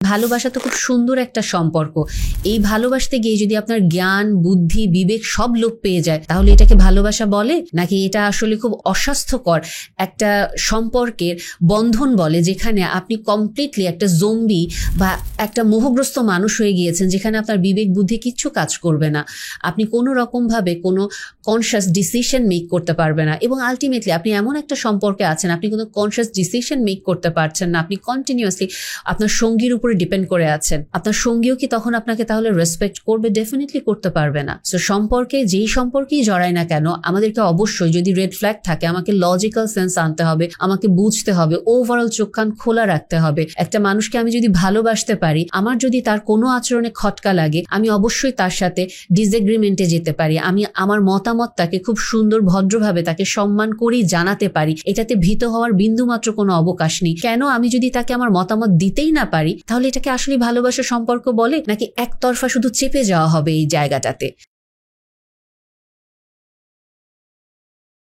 ভালোবাসা তো খুব সুন্দর একটা সম্পর্ক। এই ভালোবাসতে গিয়ে যদি আপনার জ্ঞান, বুদ্ধি, বিবেক সব লোপ পেয়ে যায়, তাহলে এটাকে ভালোবাসা বলে? নাকি এটা আসলে খুব অস্বাস্থ্যকর একটা সম্পর্কের বন্ধন বলে, যেখানে আপনি কমপ্লিটলি একটা জম্বি বা একটা মোহগ্রস্ত মানুষ হয়ে গিয়েছেন, যেখানে আপনার বিবেক বুদ্ধি কিচ্ছু কাজ করবে না, আপনি কোনো রকমভাবে কোনো কনসিয়াস ডিসিশন মেক করতে পারবে না, এবং আলটিমেটলি আপনি এমন একটা সম্পর্কে আছেন আপনি কোনো কনসিয়াস ডিসিশন মেক করতে পারছেন না, আপনি কন্টিনিউয়াসলি আপনার সঙ্গীর উপরে ডিপেন্ড করে আছেন। আপনার সঙ্গীও কি তখন আপনাকে তাহলে রেসপেক্ট করবে? ডেফিনেটলি করতে পারবে না। সো সম্পর্কে যেই সম্পর্কেই জড়াই না কেন, আমাদেরকে অবশ্যই যদি রেড ফ্ল্যাগ থাকে, আমাকে লজিক্যাল সেন্স আনতে হবে, আমাকে বুঝতে হবে, ওভারঅল চোখ কান খোলা রাখতে হবে। একটা মানুষকে আমি যদি ভালোবাসতে পারি, আমার যদি তার কোনো আচরণে খটকা লাগে, আমি অবশ্যই তার সাথে ডিসএগ্রিমেন্টে যেতে পারি, আমি আমার মতামতটাকে খুব সুন্দর ভদ্রভাবে তাকে সম্মান করেই জানাতে পারি, এটাতে ভীত হওয়ার বিন্দুমাত্র কোনো অবকাশ নেই। কেন আমি যদি তাকে আমার মতামত দিতেই না পারি, তাহলে এটাকে আসলে ভালোবাসার সম্পর্ক বলে, নাকি একতরফা শুধু চেপে যাওয়া হবে এই জায়গাটাতে?